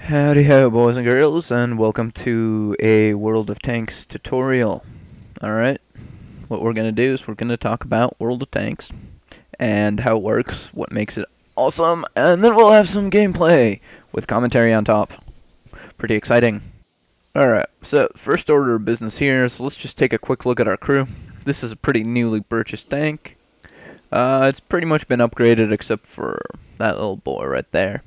Howdy ho, boys and girls, and welcome to a World of Tanks tutorial. Alright, what we're going to do is we're going to talk about World of Tanks and how it works, what makes it awesome, and then we'll have some gameplay with commentary on top. Pretty exciting. Alright, so first order of business here, so let's just take a quick look at our crew. This is a pretty newly purchased tank. It's pretty much been upgraded except for that little boy right there.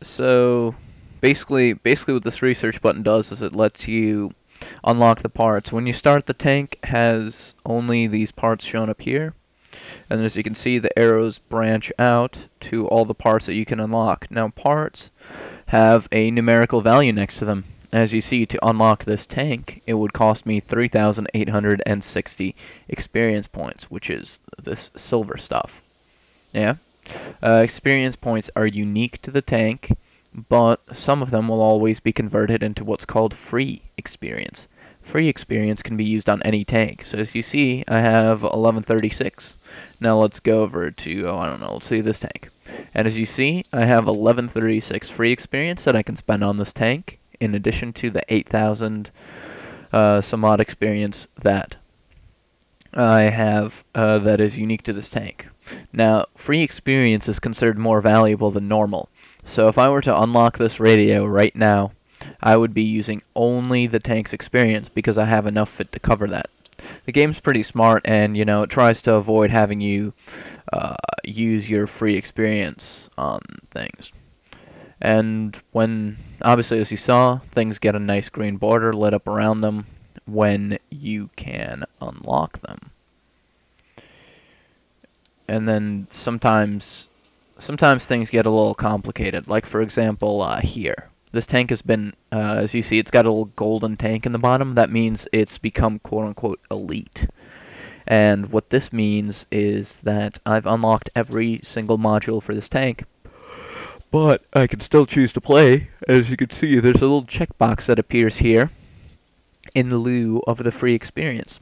So basically what this research button does is it lets you unlock the parts. When you start, the tank has only these parts shown up here, and as you can see, the arrows branch out to all the parts that you can unlock. Now, parts have a numerical value next to them. As you see, to unlock this tank, it would cost me 3,860 experience points, which is this silver stuff. Yeah? Experience points are unique to the tank, but some of them will always be converted into what's called free experience. Free experience can be used on any tank. So as you see, I have 1136. Now let's go over to, I don't know, let's see this tank. And as you see, I have 1136 free experience that I can spend on this tank, in addition to the 8,000 some odd experience that I have that is unique to this tank. Now, free experience is considered more valuable than normal. So if I were to unlock this radio right now, I would be using only the tank's experience because I have enough of it to cover that. The game's pretty smart, and you know, it tries to avoid having you use your free experience on things. And when, obviously, as you saw, things get a nice green border lit up around them when you can unlock them. And then sometimes things get a little complicated. Like, for example, here. This tank has been, as you see, it's got a little golden tank in the bottom. That means it's become quote-unquote elite. And what this means is that I've unlocked every single module for this tank, but I can still choose to play. As you can see, there's a little checkbox that appears here in lieu of the free experience.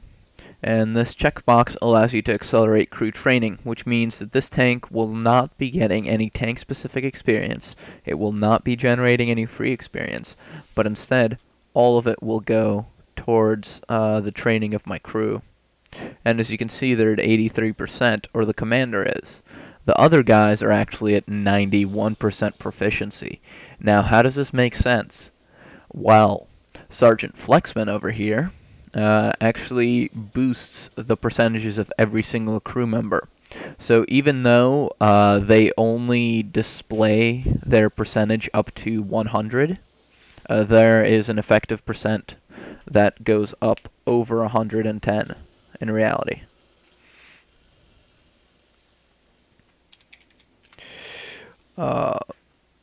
And this checkbox allows you to accelerate crew training, which means that this tank will not be getting any tank-specific experience. It will not be generating any free experience, but instead, all of it will go towards the training of my crew. And as you can see, they're at 83%, or the commander is. The other guys are actually at 91% proficiency. Now, how does this make sense? Well, Sergeant Flexman over here actually boosts the percentages of every single crew member. So even though they only display their percentage up to 100, there is an effective percent that goes up over 110 in reality.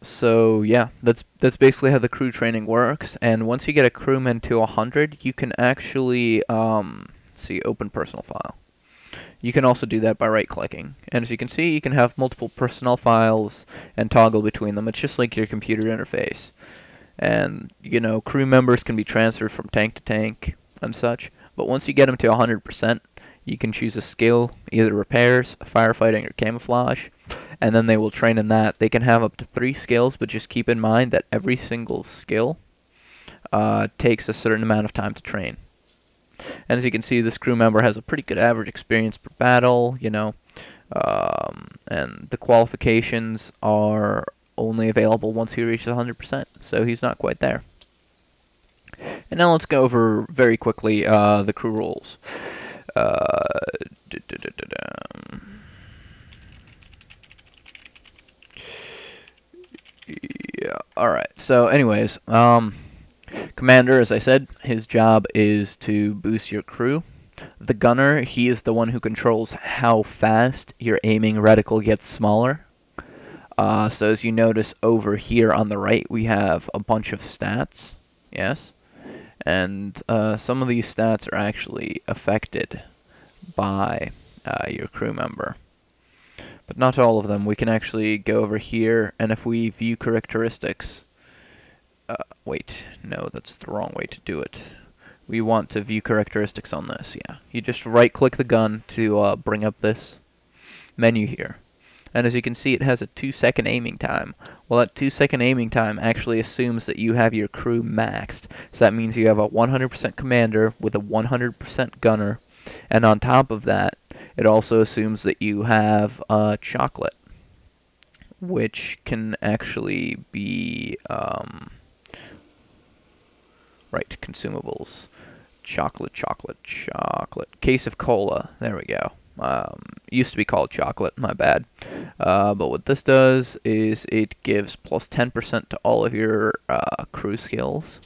So yeah, that's basically how the crew training works. And once you get a crewman to 100, you can actually see, open personal file. You can also do that by right-clicking. And as you can see, you can have multiple personnel files and toggle between them. It's just like your computer interface. And you know, crew members can be transferred from tank to tank and such. But once you get them to 100%, you can choose a skill, either repairs, firefighting, or camouflage, and then they will train in that. They can have up to 3 skills, but just keep in mind that every single skill takes a certain amount of time to train. And as you can see, this crew member has a pretty good average experience per battle, you know, and the qualifications are only available once he reaches 100%, so he's not quite there. And now let's go over very quickly the crew roles. Yeah, alright, so anyways, commander, as I said, his job is to boost your crew. The gunner, he is the one who controls how fast your aiming reticle gets smaller. So as you notice over here on the right, we have a bunch of stats, yes? And some of these stats are actually affected by your crew member, but not all of them. We can actually go over here, and if we view characteristics, wait, no, that's the wrong way to do it. We want to view characteristics on this, yeah. You just right-click the gun to bring up this menu here. and as you can see, it has a 2-second aiming time. Well, that 2-second aiming time actually assumes that you have your crew maxed. So that means you have a 100% commander with a 100% gunner, and on top of that, it also assumes that you have chocolate, which can actually be right, consumables. Chocolate. Case of cola. There we go. Used to be called chocolate, my bad. But what this does is it gives plus 10% to all of your crew skills.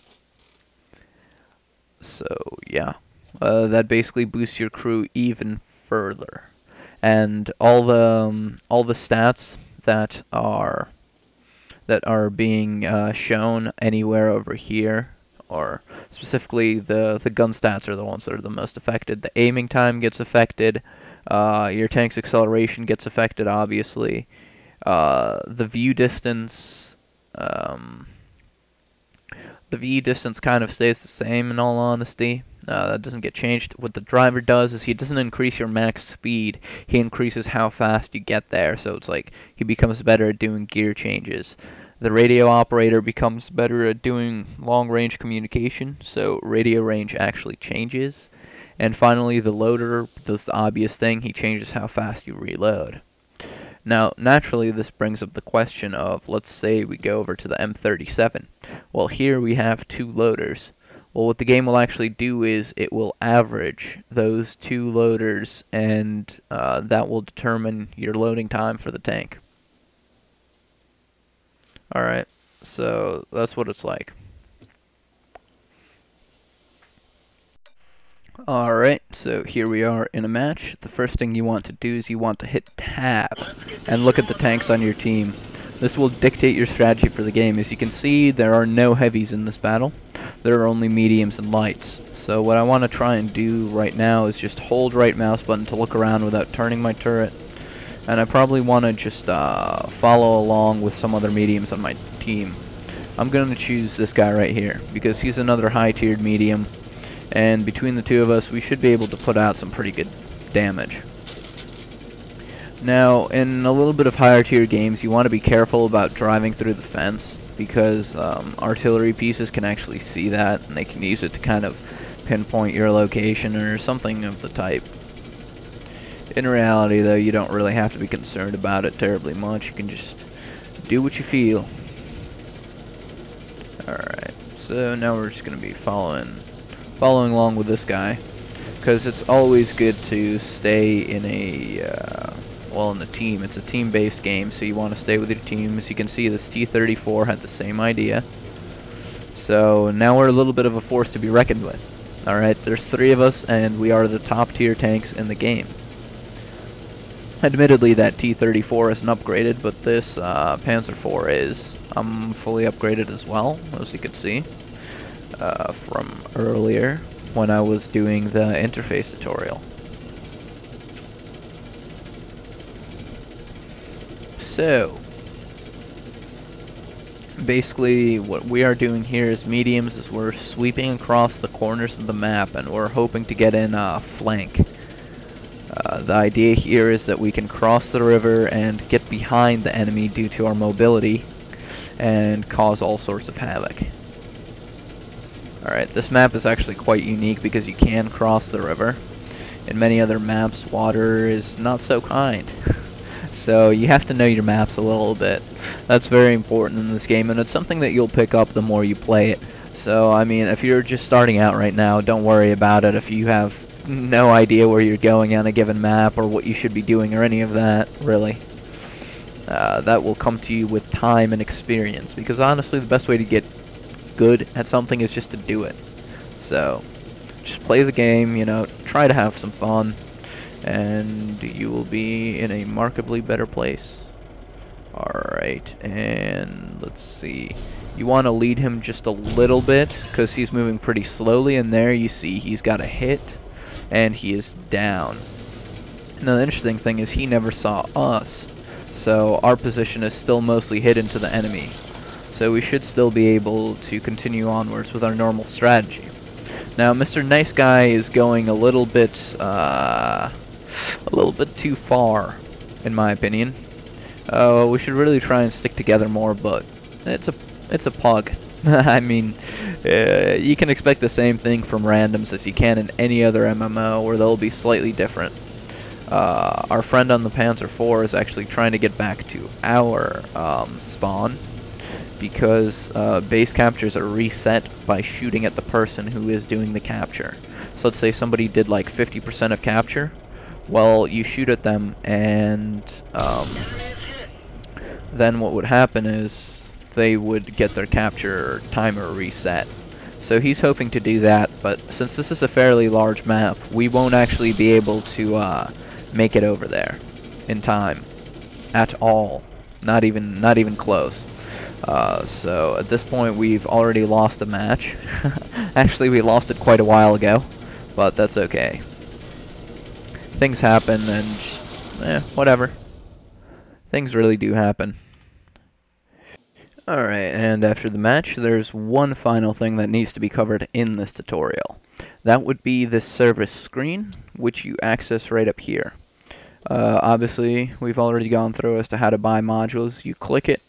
So yeah, that basically boosts your crew even further. And all the stats that are being shown anywhere over here, or specifically the gun stats, are the ones that are the most affected. The aiming time gets affected. Your tank's acceleration gets affected, obviously. The view distance, kind of stays the same, in all honesty. That doesn't get changed. What the driver does is he doesn't increase your max speed. He increases how fast you get there. So it's like he becomes better at doing gear changes. The radio operator becomes better at doing long-range communication, so radio range actually changes. And finally, the loader does the obvious thing. He changes how fast you reload. Now, naturally, this brings up the question of, let's say we go over to the M37. Well, here we have 2 loaders. Well, what the game will actually do is it will average those 2 loaders, and that will determine your loading time for the tank. Alright, so that's what it's like. Alright, so here we are in a match. The first thing you want to do is you want to hit tab and look at the tanks on your team. This will dictate your strategy for the game. As you can see, there are no heavies in this battle. There are only mediums and lights. So what I want to try and do right now is just hold right mouse button to look around without turning my turret. And I probably want to just follow along with some other mediums on my team. I'm going to choose this guy right here, because he's another high-tiered medium, and between the two of us, we should be able to put out some pretty good damage. Now, in a little bit of higher-tier games, you want to be careful about driving through the fence, because artillery pieces can actually see that, and they can use it to kind of pinpoint your location or something of the type. In reality, though, you don't really have to be concerned about it terribly much. You can just do what you feel. Alright, so now we're just going to be following along with this guy, because it's always good to stay in a, well, in a team. It's a team-based game, so you want to stay with your team. As you can see, this T-34 had the same idea. So now we're a little bit of a force to be reckoned with. Alright, there's 3 of us, and we are the top-tier tanks in the game. Admittedly, that T-34 isn't upgraded, but this Panzer IV is. I'm fully upgraded as well, as you can see from earlier when I was doing the interface tutorial. So, basically what we are doing here as mediums is we're sweeping across the corners of the map, and we're hoping to get in a flank. The idea here is that we can cross the river and get behind the enemy due to our mobility and cause all sorts of havoc. Alright, this map is actually quite unique because you can cross the river. In many other maps, water is not so kind. So you have to know your maps a little bit. That's very important in this game, and it's something that you'll pick up the more you play it. So, I mean, if you're just starting out right now, don't worry about it. If you have no idea where you're going on a given map or what you should be doing or any of that, really. That will come to you with time and experience, because honestly the best way to get good at something is just to do it. So just play the game, you know, try to have some fun, and you will be in a markedly better place. Alright, and let's see. You want to lead him just a little bit, because he's moving pretty slowly, and there you see he's got a hit, and he is down. Now the interesting thing is he never saw us, so our position is still mostly hidden to the enemy. So we should still be able to continue onwards with our normal strategy. Now Mr. Nice Guy is going a little bit too far, in my opinion. We should really try and stick together more, but it's a pug. I mean, you can expect the same thing from randoms as you can in any other MMO, where they'll be slightly different. Our friend on the Panzer IV is actually trying to get back to our spawn, because base captures are reset by shooting at the person who is doing the capture. So let's say somebody did like 50% of capture. Well, you shoot at them, and then what would happen is they would get their capture timer reset. So he's hoping to do that, but since this is a fairly large map, we won't actually be able to make it over there in time at all. Not even close. So at this point, we've already lost a match. Actually, we lost it quite a while ago, but that's okay. Things happen, and whatever. Things really do happen. Alright, and after the match, there's one final thing that needs to be covered in this tutorial. That would be this service screen, which you access right up here. Obviously, we've already gone through as to how to buy modules. You click it,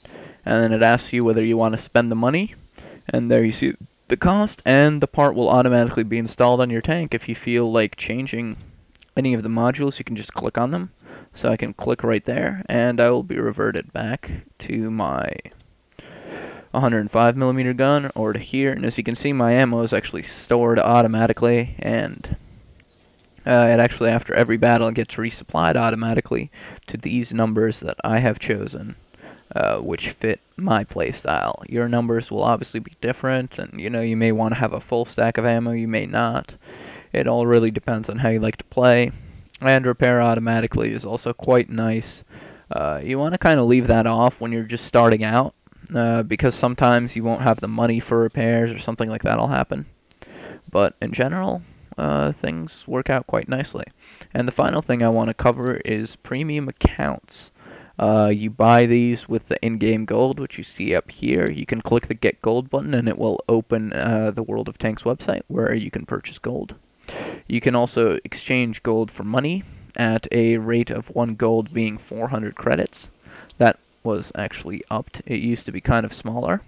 and then it asks you whether you want to spend the money, and there you see the cost, and the part will automatically be installed on your tank. If you feel like changing any of the modules, you can just click on them. So I can click right there, and I will be reverted back to my 105mm gun, or to here, and as you can see, my ammo is actually stored automatically, and it actually, after every battle, gets resupplied automatically to these numbers that I have chosen, which fit my playstyle. Your numbers will obviously be different, and you may want to have a full stack of ammo, you may not. It all really depends on how you like to play, and repair automatically is also quite nice. You want to kind of leave that off when you're just starting out, because sometimes you won't have the money for repairs or something like that will happen. But in general, things work out quite nicely. And the final thing I want to cover is premium accounts. You buy these with the in-game gold, which you see up here. You can click the Get Gold button, and it will open the World of Tanks website where you can purchase gold. You can also exchange gold for money at a rate of 1 gold being 400 credits. That was actually upped. It used to be kind of smaller.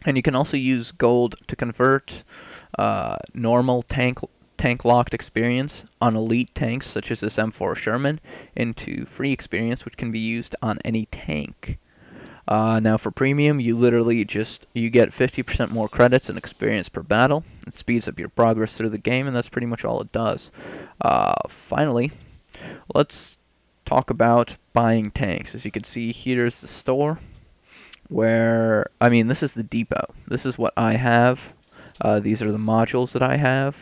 And you can also use gold to convert normal tank locked experience on elite tanks such as this M4 Sherman into free experience, which can be used on any tank. Now for premium, you literally you get 50% more credits and experience per battle. It speeds up your progress through the game, and that's pretty much all it does. Finally, let's talk about buying tanks. As you can see, here's the store, where, this is the depot. This is what I have. These are the modules that I have.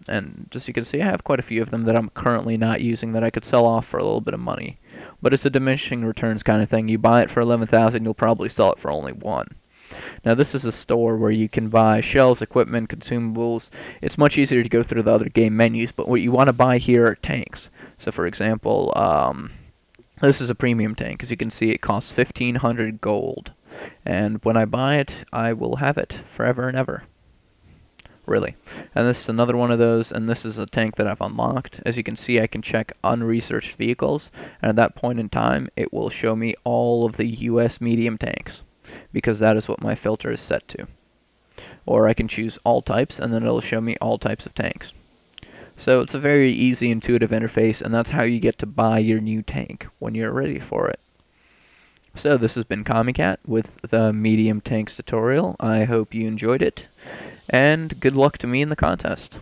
And as you can see, I have quite a few of them that I'm currently not using that I could sell off for a little bit of money. But it's a diminishing returns kind of thing. You buy it for 11,000, you'll probably sell it for only 1. Now this is a store where you can buy shells, equipment, consumables. It's much easier to go through the other game menus, but what you want to buy here are tanks. So for example, this is a premium tank. As you can see, it costs 1,500 gold. And when I buy it, I will have it forever and ever. Really. And this is another one of those, and this is a tank that I've unlocked. As you can see, I can check unresearched vehicles, and at that point in time, it will show me all of the US medium tanks, because that is what my filter is set to. Or I can choose all types, and then it'll show me all types of tanks. So it's a very easy, intuitive interface, and that's how you get to buy your new tank when you're ready for it. So this has been Commiecat with the medium tanks tutorial. I hope you enjoyed it, and good luck to me in the contest.